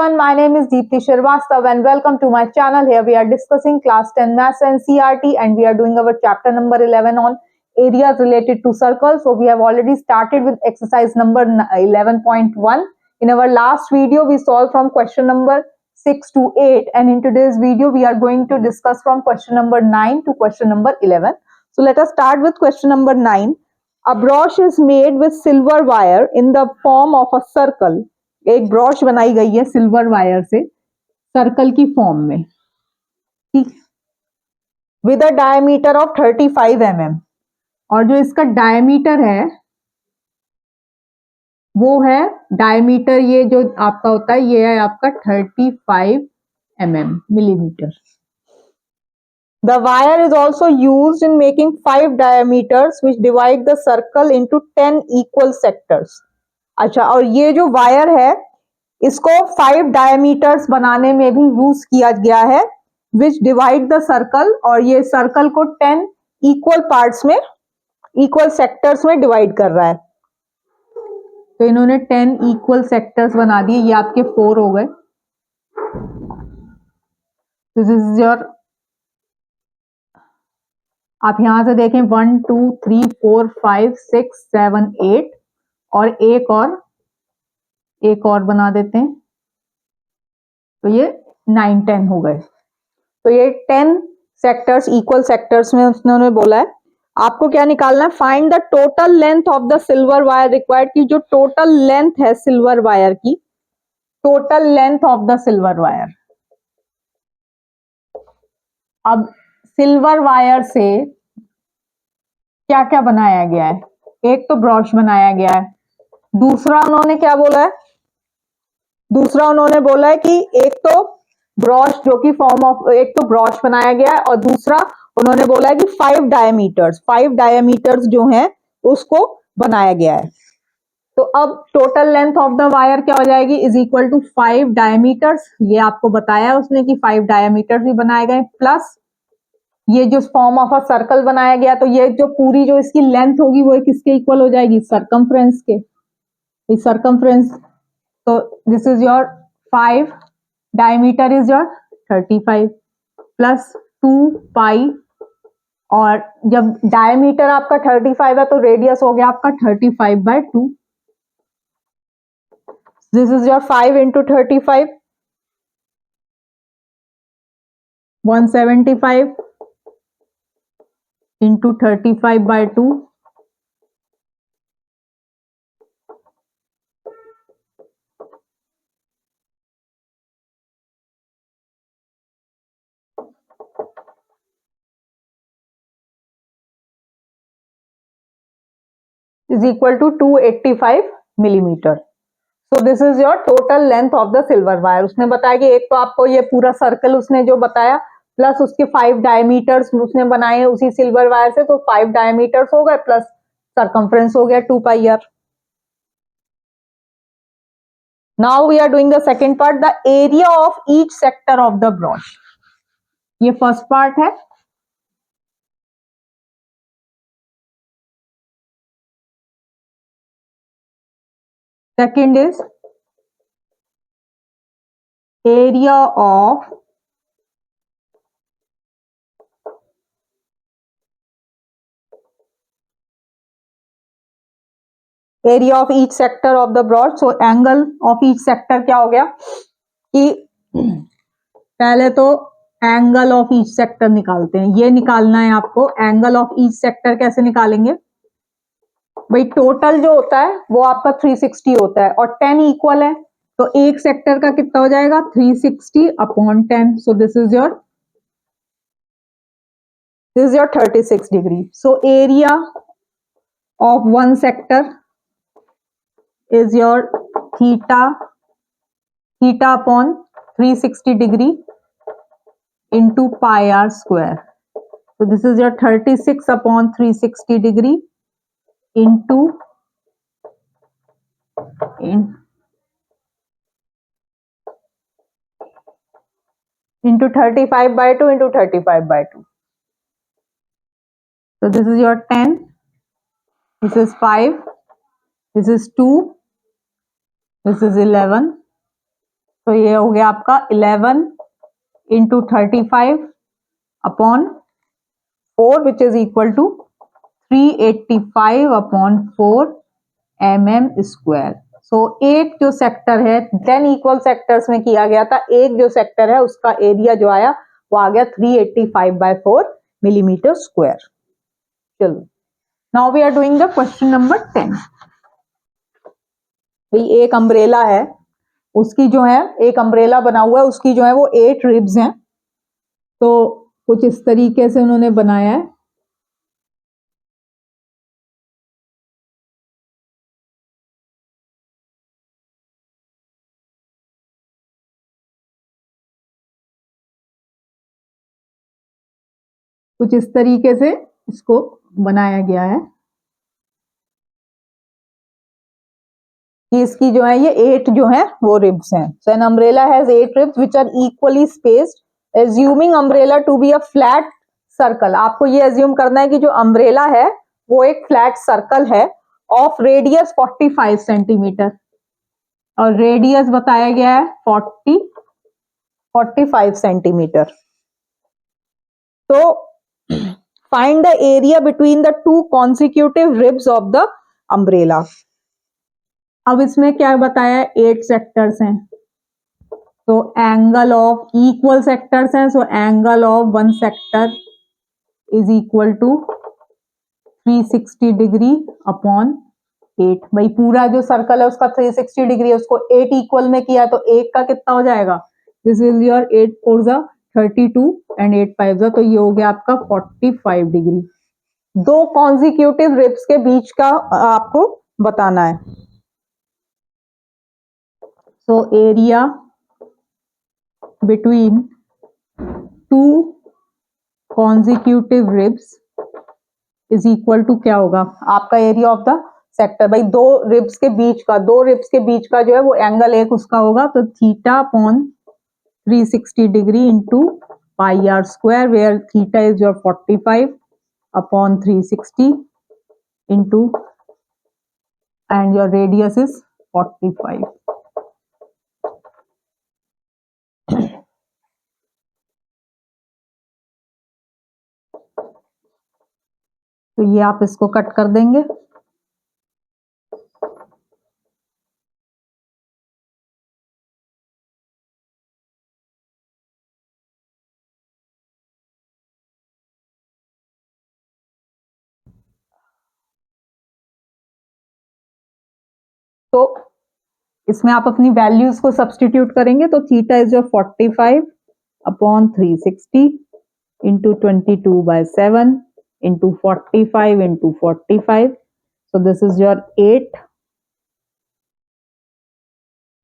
everyone, my name is Deepthi Shrivastava and welcome to my channel. Here we are discussing class 10 Maths and CRT and we are doing our chapter number 11 on areas related to circles. So we have already started with exercise number 11.1. In our last video, we solved from question number 6 to 8 and in today's video, we are going to discuss from question number 9 to question number 11. So let us start with question number 9. A broch is made with silver wire in the form of a circle. एक ब्रॉश बनाई गई है silver wire से circle की form में, ठीक, with a diameter of 35 mm और जो इसका डायमीटर है वो है डायमीटर, ये जो आपका होता है ये है आपका 35 mm millimetre. The wire is also used in making 5 diameters which divide the circle into 10 equal sectors. अच्छा, और ये जो वायर है इसको 5 डायमीटर्स बनाने में भी यूज किया गया है, विच डिवाइड द सर्कल, और ये सर्कल को 10 इक्वल पार्ट्स में, इक्वल सेक्टर्स में डिवाइड कर रहा है. तो इन्होंने 10 इक्वल सेक्टर्स बना दिए, ये आपके 4 हो गए. दिस इज योर, आप यहां से देखें 1 2 3 4 5 6 7 8 और एक और बना देते हैं तो ये 9 10 हो गए. तो ये 10 सेक्टर्स, इक्वल सेक्टर्स में उन्होंने बोला है. आपको क्या निकालना है? Find the total length of the silver wire required, की जो टोटल लेंथ है सिल्वर वायर की, total length of the silver wire. अब सिल्वर वायर से क्या क्या बनाया गया है? एक तो ब्रॉश बनाया गया है, दूसरा उन्होंने क्या बोला है? दूसरा उन्होंने बोला है कि एक तो ब्रॉश जो कि फॉर्म ऑफ, एक तो ब्रॉश बनाया गया है और दूसरा उन्होंने बोला है कि 5 डायमीटर्स जो हैं उसको बनाया गया है. तो अब total length of the wire क्या हो जाएगी? Is equal to 5 diameters. ये आपको बताया उसने कि 5 डायमीटर्स भी बनाए गए, प्लस ये जो फॉर्म ऑफ अ सर्कल बनाया गया, तो ये जो पूरी जो इसकी लेंथ होगी वो किसके इक्वल हो जाएगी? सरकमफ्रेंस के. Circumference, so this is your 5, diameter is your 35 plus 2 pi, और जब डायमीटर आपका 35 है तो रेडियस हो गया आपका 35/2. This is your 5 into 35, 175 into 35/2. is equal to 285 millimeter. So this is your total length of the silver wire. उसने बताया कि एक तो आपको ये पूरा सर्कल उसने जो बताया, प्लस उसके 5 डायमीटर्स उसने बनाए हैं उसी सिल्वर वायर से, तो 5 डायमीटर्स हो गए प्लस सरकमफ्रेंस हो गया 2 पाई r. Now we are doing the second part, the area of each sector of the broch. ये फर्स्ट पार्ट है. Second is area of each sector of the broch. So angle of each sector क्या हो गया कि पहले तो angle of each sector निकालते हैं. ये निकालना है आपको. एंगल ऑफ ईच सेक्टर कैसे निकालेंगे भाई? टोटल जो होता है वो आपका 360 होता है और 10 इक्वल है, तो एक सेक्टर का कितना हो जाएगा? 360/10. So this is your 36 degree. So area of one sector is your theta upon 360 degree into pi r square. So this is your 36/360 degree into 35/2 into 35/2. So this is your 10, this is 5, this is 2, this is 11, तो ये हो गया आपका 11 into 35 upon 4 which is equal to 385 upon 4 mm²। So एक जो sector है 10 equal sectors में किया गया था, एक जो सेक्टर है उसका एरिया जो आया वो आ गया 385/4 mm²। चलो, now we are doing the question number 10। भाई एक अम्ब्रेला है, उसकी जो है एक अम्ब्रेला बना हुआ है, उसकी जो है वो 8 रिब्स हैं। तो कुछ इस तरीके से उन्होंने बनाया है। कुछ इस तरीके से इसको बनाया गया है कि इसकी जो है ये 8 जो है वो रिब्स हैं। So an umbrella has 8 ribs which are equally spaced assuming umbrella to be a flat circle. आपको ये एज्यूम करना है कि जो अम्ब्रेला है वो एक फ्लैट सर्कल है ऑफ रेडियस 45 सेंटीमीटर, और रेडियस बताया गया है 45 सेंटीमीटर। तो find the area between the two consecutive ribs of the umbrella. अब इसमें क्या बताया है, 8 सेक्टर्स हैं, तो एंगल ऑफ इक्वल सेक्टर्स हैं, so angle of one sector is equal to 360 degree upon 8। भाई पूरा जो सर्कल है उसका 360 डिग्री है, उसको 8 इक्वल में किया तो 8 का कितना हो जाएगा, दिस इज योर 8 4 जा 32 एंड 8 5 जा, तो ये हो गया आपका 45 डिग्री। दो कॉन्जिक्यूटिव रिब्स के बीच का आपको बताना है। So area between two consecutive ribs is equal to क्या होगा आपका एरिया ऑफ द सेक्टर। भाई दो रिब्स के बीच का जो है वो एंगल एक उसका होगा, तो theta upon 360 degree into pi r square, where theta is your 45 upon 360 into and your radius is 45। तो ये आप इसको कट कर देंगे। तो इसमें आप अपनी वैल्यूज को सब्सटीट्यूट करेंगे, तो theta is your 45 upon 360 into 22/7 into 45 into 45, so this is your 8।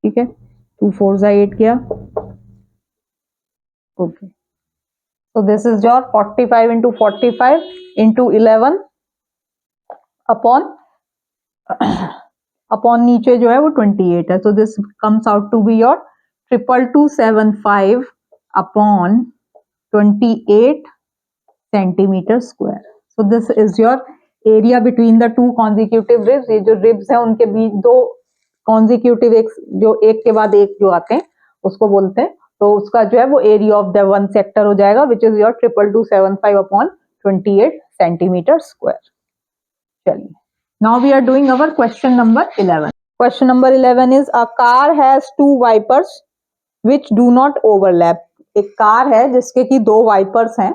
ठीक है, 2 4 जा 8 किया, okay. so this is your 45 into 45 into 11 upon upon नीचे जो है वो 28 है, so this comes out to be your 2275 upon 28 centimetre square. So this is your area between the two consecutive ribs. ये जो रिब्स हैं उनके बीच दो कॉन्जिक्यूटिव एक जो एक के बाद एक जो आते हैं उसको बोलते हैं, तो उसका जो है वो area of the one sector हो जाएगा which is your 2275 upon 28 centimetre square. चलिए, now we are doing our question number 11। Question number 11 is a car has two wipers which do not overlap. एक कार है जिसके की दो wipers हैं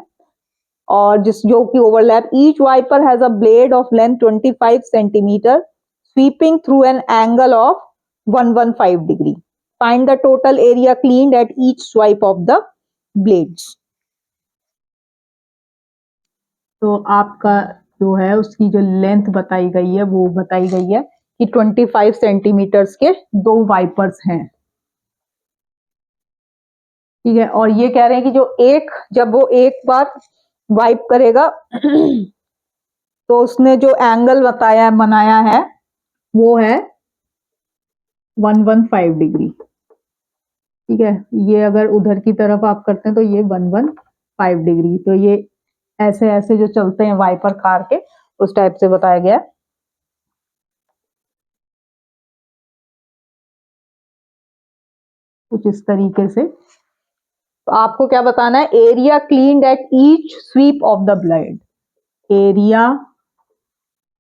और जो कि overlap. Each wiper has a blade of length 25 centimetre sweeping through an angle of 115 degree. Find the total area cleaned at each swipe of the blades. तो आपका जो है उसकी जो लेंथ बताई गई है वो बताई गई है कि 25 सेंटीमीटर्स के दो वाइपर्स हैं। ठीक है, और ये कह रहे हैं कि जो एक जब वो एक बार वाइप करेगा तो उसने जो एंगल बनाया है वो है 115 डिग्री। ठीक है, ये अगर उधर की तरफ आप करते हैं तो ये 115 डिग्री। तो ये ऐसे ऐसे जो चलते हैं वाइपर कार के उस टाइप से बताया गया है। कुछ इस तरीके से। तो आपको क्या बताना है, area cleaned at each sweep of the blade, area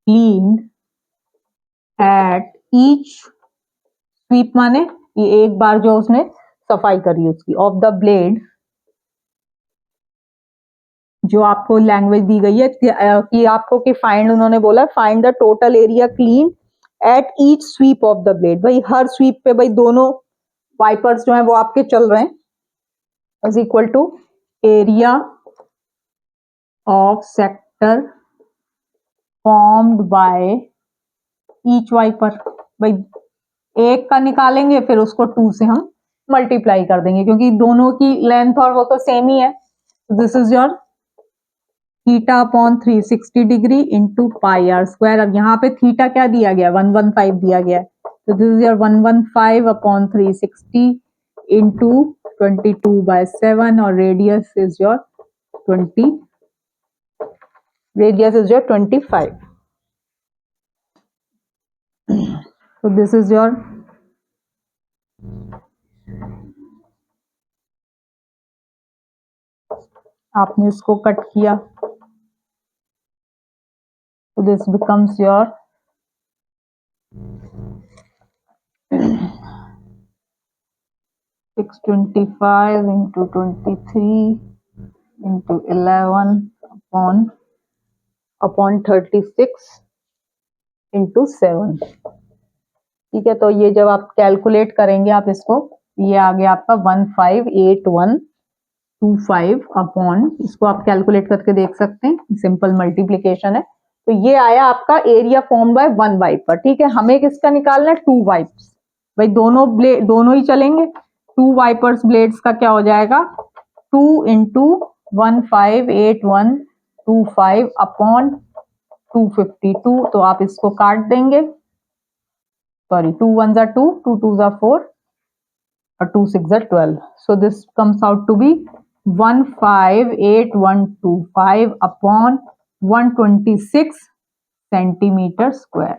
cleaned at each sweep माने ये एक बार जो उसने सफाई करी उसकी, ऑफ द ब्लेड, जो आपको लैंग्वेज दी गई है कि आपको कि फाइंड, उन्होंने बोला find the total area clean at each sweep of the blade, भाई हर स्वीप पे भाई दोनों वाइपर्स जो हैं वो आपके चल रहे हैं, is equal to area of sector formed by each wiper. भाई एक का निकालेंगे फिर उसको 2 से हम मल्टीप्लाई कर देंगे क्योंकि दोनों की लेंथ और वो तो सेम ही है। This is your theta upon 360 degree into pi r square. अब यहाँ पे थीटा क्या दिया गया, 115 दिया गया है, तो this is your 115 upon 360 into 22/7 और radius is your 25। So this is your आपने इसको कट किया, so this becomes your 625 into 23 into 11 upon 36 into 7। ठीक है, तो ये जब आप कैलकुलेट करेंगे आप इसको, ये आ गया आपका 158125 अपॉन, इसको आप कैलकुलेट करके देख सकते हैं, सिंपल मल्टीप्लीकेशन है। तो ये आया आपका एरिया फॉर्म बाय 1 वाइपर। ठीक है, हमें किसका निकालना है, 2 वाइप्स, भाई दोनों ब्लेड दोनों ही चलेंगे, 2 वाइपर्स ब्लेड्स का क्या हो जाएगा, 2 इंटू 158125 अपॉन 252। तो आप इसको काट देंगे, सॉरी 2 1 जा 2, 2 2 जा 4 और 2 6 जा 12। So this comes out to be 158125 upon 126 centimetre square.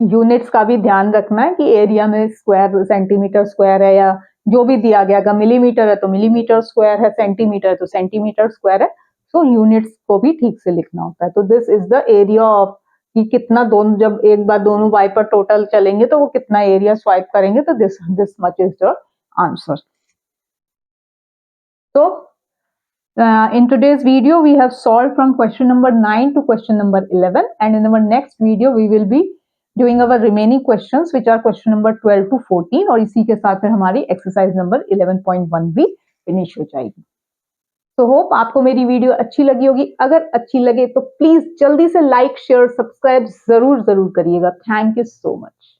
Units का भी ध्यान रखना है कि एरिया में स्क्वायर सेंटीमीटर स्क्वायर है या जो भी दिया गया, अगर मिलीमीटर है तो मिलीमीटर स्क्वायर है, सेंटीमीटर है तो सेंटीमीटर स्क्वायर है। सो यूनिट्स को भी ठीक से लिखना होता है। तो this is the area of, कि कितना दोनों, जब एक बार दोनों वाइपर टोटल चलेंगे तो वो कितना एरिया स्वाइप करेंगे, तो this much is the answer. So in today's video we have solved from question number 9 to question number 11, and in our next video we will be doing our remaining questions which are question number 12 to 14, और इसी के साथ फिर हमारी exercise number 11.1 भी finish हो जाएगी। तो होप आपको मेरी वीडियो अच्छी लगी होगी। अगर अच्छी लगे तो प्लीज जल्दी से लाइक शेयर सब्सक्राइब जरूर करिएगा। Thank you so much.